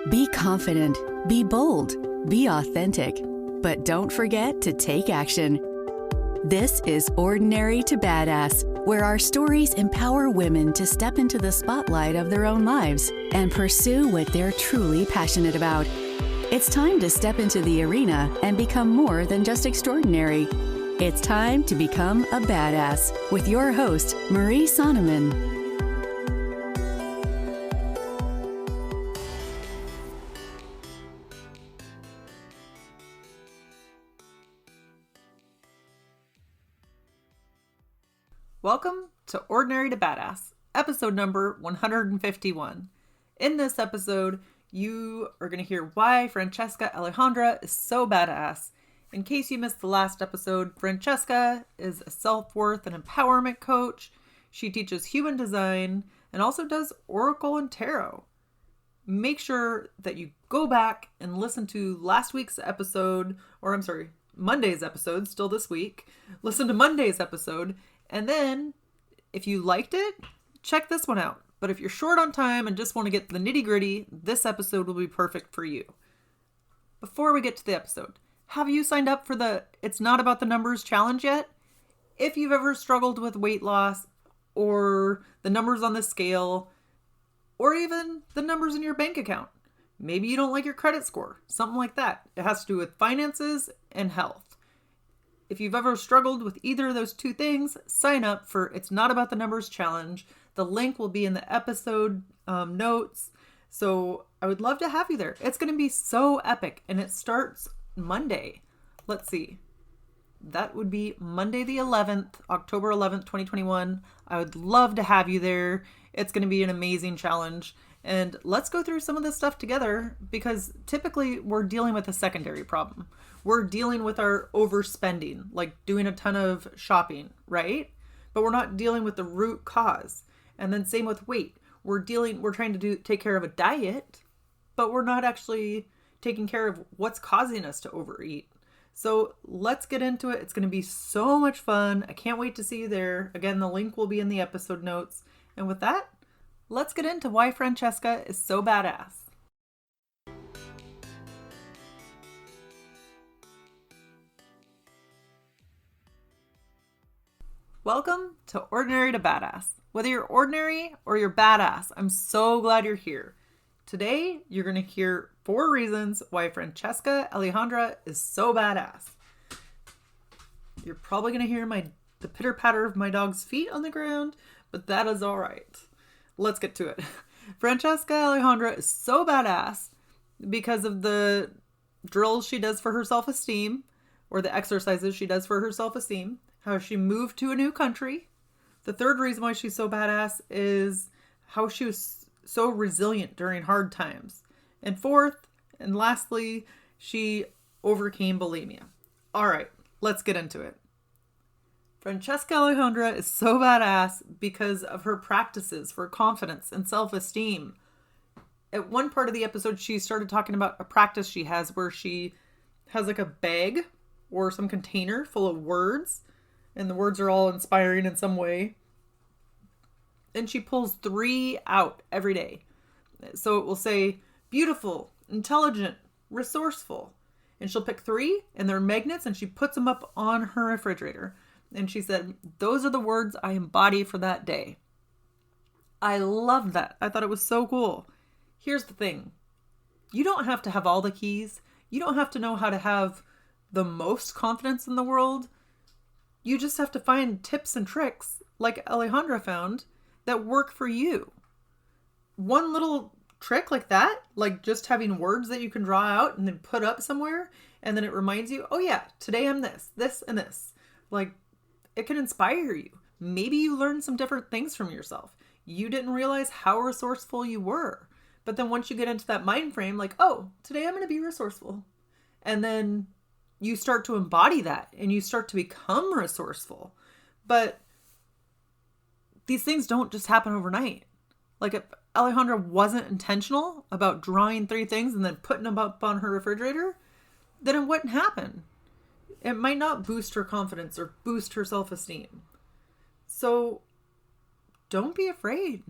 Be confident, be bold, be authentic, but don't forget to take action. This is Ordinary to Badass, where our stories empower women to step into the spotlight of their own lives and pursue what they're truly passionate about. It's time to step into the arena and become more than just extraordinary. It's time to become a badass with your host, Marie Sonneman. Welcome to Ordinary to Badass, episode number 151. In this episode, you are going to hear why Francesca Alejandra is so badass. In case you missed the last episode, Francesca is a self-worth and empowerment coach. She teaches human design and also does oracle and tarot. Make sure that you go back and listen to last week's episode, Monday's episode, still this week. Listen to Monday's episode. And then, if you liked it, check this one out. But if you're short on time and just want to get the nitty-gritty, this episode will be perfect for you. Before we get to the episode, have you signed up for the It's Not About the Numbers challenge yet? If you've ever struggled with weight loss, or the numbers on the scale, or even the numbers in your bank account, maybe you don't like your credit score, something like that. It has to do with finances and health. If you've ever struggled with either of those two things, sign up for It's Not About the Numbers challenge. The link will be in the episode notes. So I would love to have you there. It's going to be so epic. And it starts Monday. Let's see. That would be Monday the 11th, October 11th, 2021. I would love to have you there. It's going to be an amazing challenge. And let's go through some of this stuff together, because typically we're dealing with a secondary problem. We're dealing with our overspending, like doing a ton of shopping, right? But we're not dealing with the root cause. And then same with weight. We're trying to take care of a diet, but we're not actually taking care of what's causing us to overeat. So let's get into it. It's going to be so much fun. I can't wait to see you there. Again, the link will be in the episode notes. And with that, let's get into why Francesca is so badass. Welcome to Ordinary to Badass. Whether you're ordinary or you're badass, I'm so glad you're here. Today, you're going to hear 4 reasons why Francesca Alejandra is so badass. You're probably going to hear the pitter-patter of my dog's feet on the ground, but that is all right. Let's get to it. Francesca Alejandra is so badass because of the drills she does for her self-esteem, or the exercises she does for her self-esteem, how she moved to a new country. The 3rd reason why she's so badass is how she was so resilient during hard times. And 4th, and lastly, she overcame bulimia. All right, let's get into it. Francesca Alejandra is so badass because of her practices for confidence and self-esteem. At one part of the episode, she started talking about a practice she has where she has like a bag or some container full of words, and the words are all inspiring in some way. And she pulls 3 out every day. So it will say beautiful, intelligent, resourceful. And she'll pick 3, and they're magnets, and she puts them up on her refrigerator. And she said, those are the words I embody for that day. I love that. I thought it was so cool. Here's the thing. You don't have to have all the keys. You don't have to know how to have the most confidence in the world. You just have to find tips and tricks, like Alejandra found, that work for you. One little trick like that, like just having words that you can draw out and then put up somewhere, and then it reminds you, oh yeah, today I'm this, and this. Like, it can inspire you. Maybe you learned some different things from yourself. You didn't realize how resourceful you were. But then once you get into that mind frame, like, oh, today I'm going to be resourceful. And then you start to embody that and you start to become resourceful. But these things don't just happen overnight. Like, if Alejandra wasn't intentional about drawing 3 things and then putting them up on her refrigerator, then it wouldn't happen. It might not boost her confidence or boost her self-esteem. So don't be afraid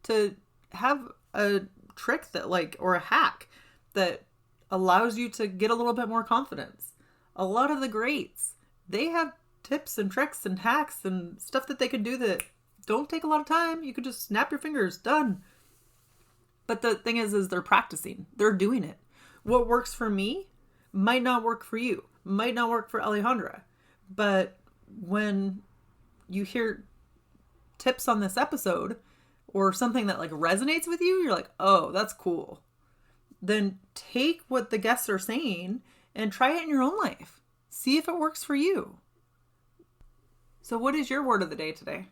to have a trick that or a hack that allows you to get a little bit more confidence. A lot of the greats, they have tips and tricks and hacks and stuff that they can do that don't take a lot of time. You could just snap your fingers, done. But the thing is they're practicing. They're doing it. What works for me might not work for you, might not work for Alejandra. But when you hear tips on this episode or something that like resonates with you, you're like, oh, that's cool. Then take what the guests are saying and try it in your own life. See if it works for you. So what is your word of the day today?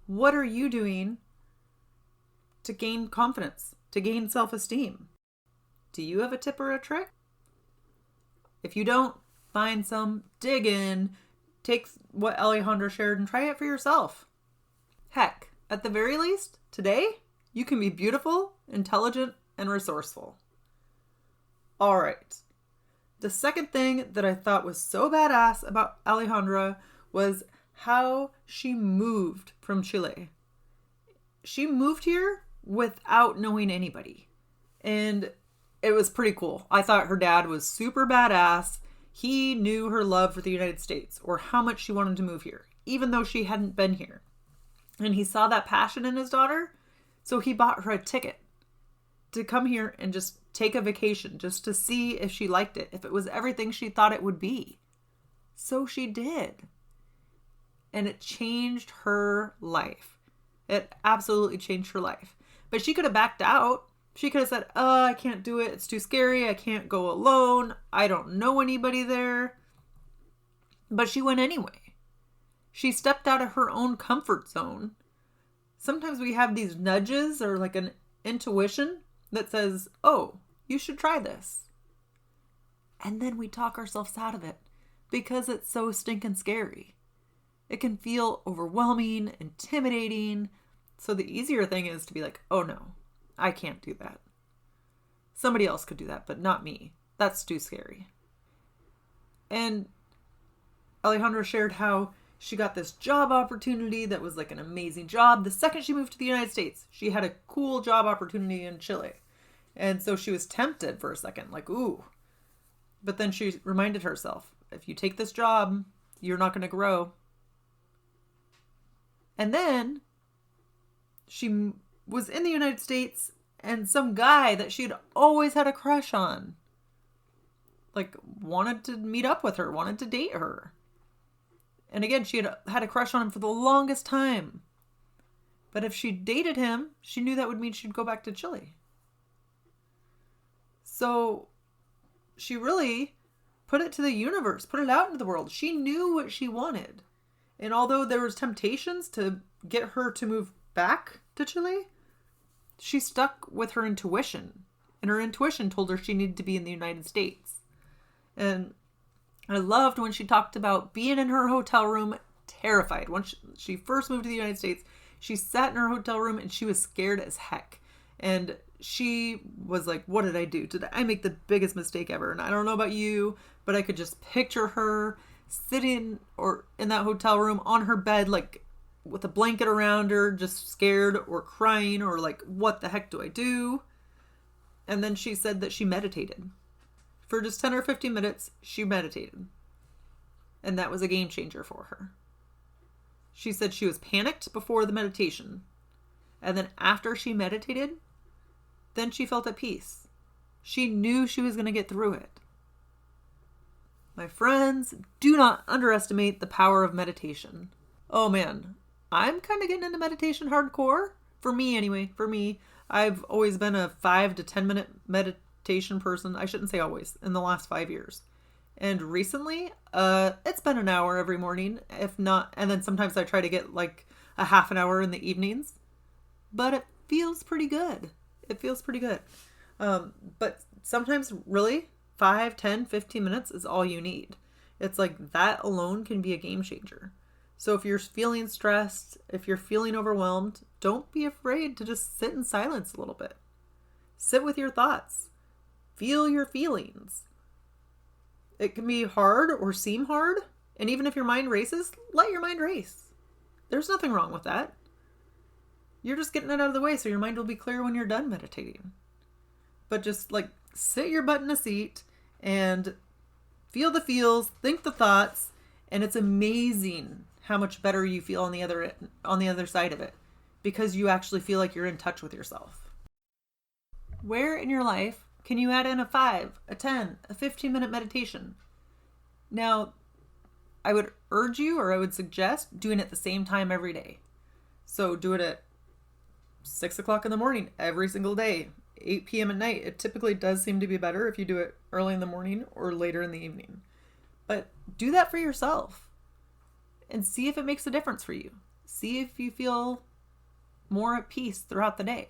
What are you doing to gain confidence, to gain self-esteem? Do you have a tip or a trick? If you don't, find some, dig in, take what Alejandra shared and try it for yourself. Heck, at the very least, today, you can be beautiful, intelligent, and resourceful. All right. The second thing that I thought was so badass about Alejandra was how she moved from Chile. She moved here without knowing anybody. And it was pretty cool. I thought her dad was super badass. He knew her love for the United States or how much she wanted to move here, even though she hadn't been here. And he saw that passion in his daughter, so he bought her a ticket to come here and just take a vacation, just to see if she liked it, if it was everything she thought it would be. So she did. And it changed her life. It absolutely changed her life. But she could have backed out. She could have said, I can't do it. It's too scary. I can't go alone. I don't know anybody there. But she went anyway. She stepped out of her own comfort zone. Sometimes we have these nudges or like an intuition that says, oh, you should try this. And then we talk ourselves out of it because it's so stinking scary. It can feel overwhelming, intimidating. So the easier thing is to be like, oh no, I can't do that. Somebody else could do that, but not me. That's too scary. And Alejandra shared how she got this job opportunity that was like an amazing job. The second she moved to the United States, she had a cool job opportunity in Chile. And so she was tempted for a second, like, ooh. But then she reminded herself, if you take this job, you're not going to grow. And then she was in the United States and some guy that she'd always had a crush on, like, wanted to meet up with her, wanted to date her. And again, she had a crush on him for the longest time. But if she dated him, she knew that would mean she'd go back to Chile. So she really put it to the universe, put it out into the world. She knew what she wanted. And although there was temptations to get her to move back to Chile, she stuck with her intuition. And her intuition told her she needed to be in the United States. And I loved when she talked about being in her hotel room, terrified. When she first moved to the United States, she sat in her hotel room and she was scared as heck. And she was like, what did I do? Did I make the biggest mistake ever? And I don't know about you, but I could just picture her sitting or in that hotel room on her bed, like with a blanket around her, just scared or crying or like, what the heck do I do? And then she said that she meditated. For just 10 or 15 minutes, she meditated. And that was a game changer for her. She said she was panicked before the meditation. And then after she meditated, then she felt at peace. She knew she was going to get through it. My friends, do not underestimate the power of meditation. Oh man, I'm kind of getting into meditation hardcore. For me anyway, I've always been a 5 to 10 minute meditation person. I shouldn't say always, in the last 5 years. And recently, it's been an hour every morning, if not, and then sometimes I try to get like a half an hour in the evenings. But it feels pretty good. But sometimes really 5, 10, 15 minutes is all you need. It's like that alone can be a game changer. So if you're feeling stressed, if you're feeling overwhelmed, don't be afraid to just sit in silence a little bit. Sit with your thoughts. Feel your feelings. It can be hard or seem hard. And even if your mind races, let your mind race. There's nothing wrong with that. You're just getting it out of the way so your mind will be clear when you're done meditating. but just like sit your butt in a seat and feel the feels, think the thoughts, and it's amazing how much better you feel on the other side of it, because you actually feel like you're in touch with yourself. Where in your life can you add in a 5, a 10, a 15-minute meditation? Now, I would urge you, or I would suggest doing it at the same time every day. So do it at 6 o'clock in the morning every single day, 8 p.m. at night. It typically does seem to be better if you do it early in the morning or later in the evening. But do that for yourself and see if it makes a difference for you. See if you feel more at peace throughout the day.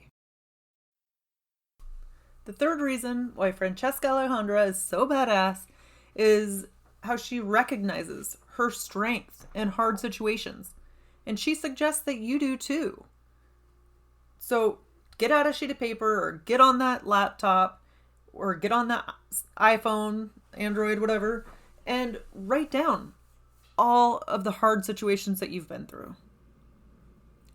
The third reason why Francesca Alejandra is so badass is how she recognizes her strength in hard situations. And she suggests that you do too. So get out a sheet of paper or get on that laptop or get on that iPhone, Android, whatever, and write down all of the hard situations that you've been through.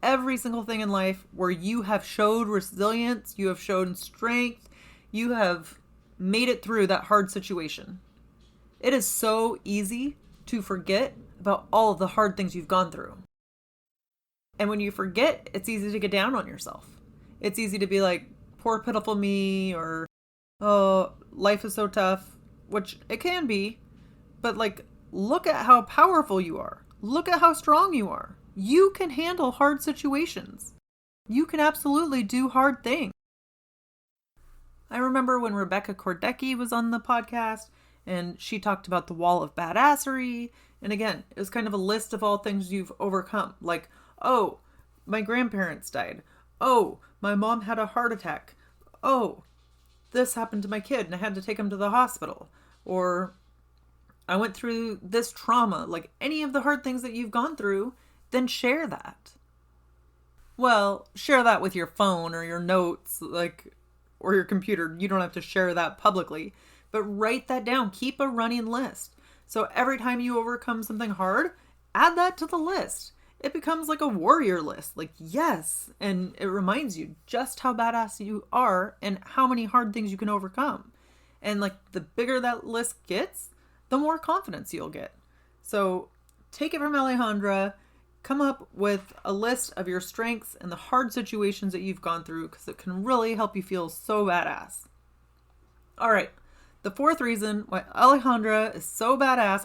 Every single thing in life where you have showed resilience, you have shown strength, you have made it through that hard situation. It is so easy to forget about all of the hard things you've gone through. And when you forget, it's easy to get down on yourself. It's easy to be like, poor pitiful me, or, oh, life is so tough, which it can be, but like, look at how powerful you are. Look at how strong you are. You can handle hard situations. You can absolutely do hard things. I remember when Rebecca Kordecki was on the podcast and she talked about the wall of badassery. And again, it was kind of a list of all things you've overcome. Like, oh, my grandparents died. Oh, my mom had a heart attack. Oh, this happened to my kid and I had to take him to the hospital. Or I went through this trauma. Like any of the hard things that you've gone through, then share that. Well, share that with your phone or your notes, or your computer. You don't have to share that publicly, but write that down. Keep a running list. So every time you overcome something hard, add that to the list. It becomes like a warrior list. Like, yes. And it reminds you just how badass you are and how many hard things you can overcome. And like the bigger that list gets, the more confidence you'll get. So take it from Alejandra. Come up with a list of your strengths and the hard situations that you've gone through, because it can really help you feel so badass. All right. The fourth reason why Alejandra is so badass,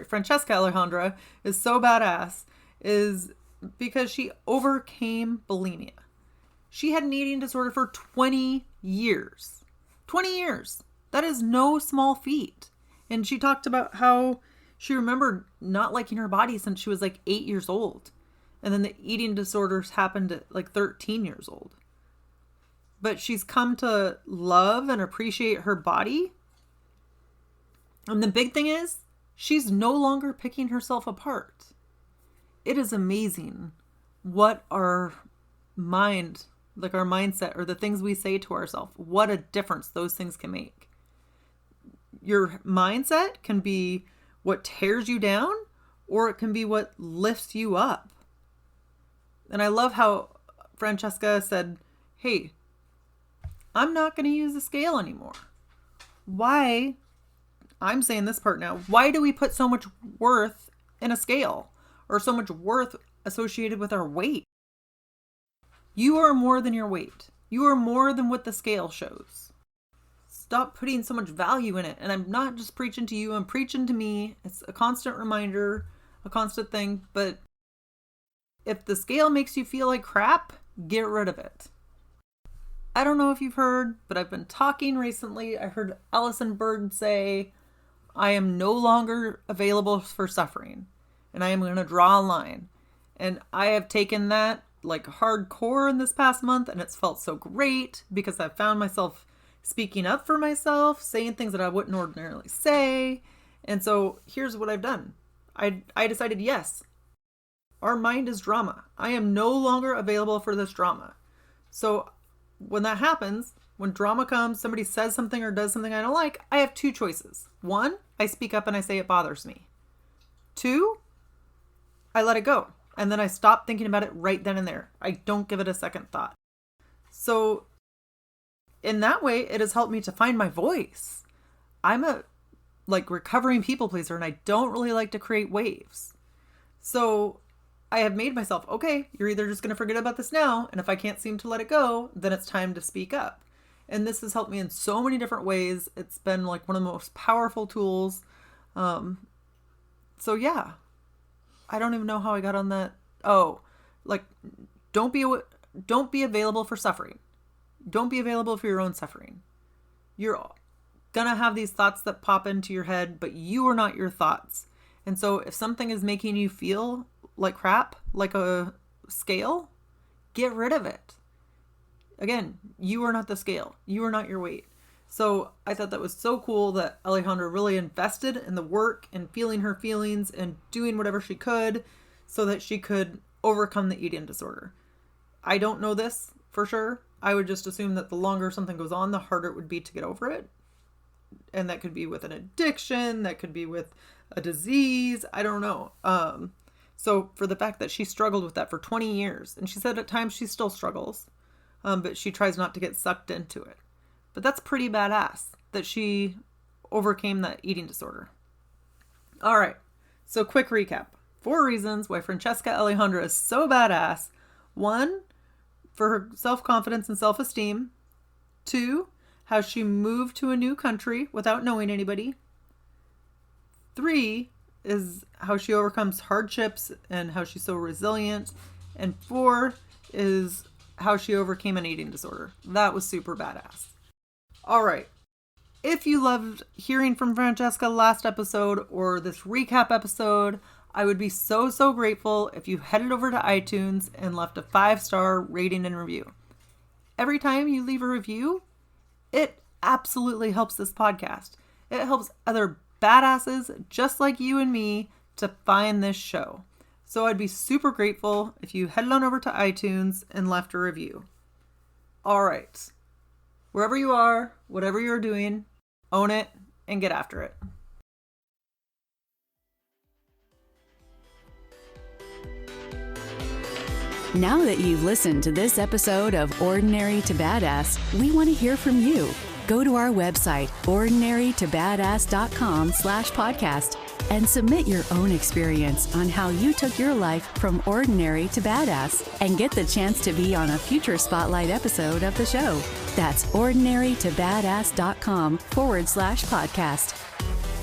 Francesca Alejandra is so badass, is because she overcame bulimia. She had an eating disorder for 20 years. 20 years. That is no small feat. And she talked about how she remembered not liking her body since she was like 8 years old. And then the eating disorders happened at like 13 years old. But she's come to love and appreciate her body. And the big thing is, she's no longer picking herself apart. It is amazing what our mind, like our mindset or the things we say to ourselves, what a difference those things can make. Your mindset can be what tears you down, or it can be what lifts you up. And I love how Francesca said, hey, I'm not going to use the scale anymore. Why? I'm saying this part now. Why do we put so much worth in a scale, or so much worth associated with our weight? You are more than your weight. You are more than what the scale shows. Stop putting so much value in it. And I'm not just preaching to you, I'm preaching to me. It's a constant reminder, a constant thing. But if the scale makes you feel like crap, get rid of it. I don't know if you've heard, but I've been talking recently. I heard Allison Bird say, I am no longer available for suffering, and I am going to draw a line. And I have taken that like hardcore in this past month, and it's felt so great because I've found myself speaking up for myself, saying things that I wouldn't ordinarily say. And so here's what I've done. I decided, yes, our mind is drama. I am no longer available for this drama. So when that happens, when drama comes, somebody says something or does something I don't like, I have two choices. One, I speak up and I say it bothers me. Two, I let it go. And then I stop thinking about it right then and there. I don't give it a second thought. So in that way, it has helped me to find my voice. I'm a recovering people pleaser, and I don't really like to create waves. So I have made myself, okay, you're either just going to forget about this now, and if I can't seem to let it go, then it's time to speak up. And this has helped me in so many different ways. It's been like one of the most powerful tools. So yeah, I don't even know how I got on that. Oh, like, don't be available for suffering. Don't be available for your own suffering. You're gonna have these thoughts that pop into your head, but you are not your thoughts. And so if something is making you feel like crap, like a scale, get rid of it. Again, you are not the scale. You are not your weight. So I thought that was so cool that Alejandra really invested in the work and feeling her feelings and doing whatever she could so that she could overcome the eating disorder. I don't know this for sure. I would just assume that the longer something goes on, the harder it would be to get over it. And that could be with an addiction, that could be with a disease, I don't know. So for the fact that she struggled with that for 20 years, and she said at times she still struggles, but she tries not to get sucked into it. But that's pretty badass that she overcame that eating disorder. All right, so quick recap. 4 reasons why Francesca Alejandra is so badass. 1, for her self-confidence and self-esteem. 2, how she moved to a new country without knowing anybody. 3 is how she overcomes hardships and how she's so resilient. And 4 is how she overcame an eating disorder. That was super badass. All right. If you loved hearing from Francesca last episode or this recap episode, I would be so, so grateful if you headed over to iTunes and left a 5-star rating and review. Every time you leave a review, it absolutely helps this podcast. It helps other badasses just like you and me to find this show. So I'd be super grateful if you headed on over to iTunes and left a review. All right. Wherever you are, whatever you're doing, own it and get after it. Now that you've listened to this episode of Ordinary to Badass, we want to hear from you. Go to our website, ordinarytobadass.com/podcast, and submit your own experience on how you took your life from ordinary to badass and get the chance to be on a future spotlight episode of the show. That's ordinarytobadass.com/podcast.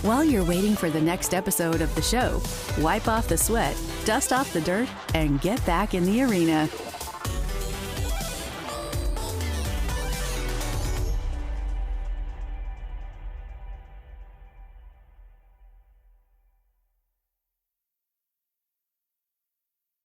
While you're waiting for the next episode of the show, wipe off the sweat, dust off the dirt, and get back in the arena.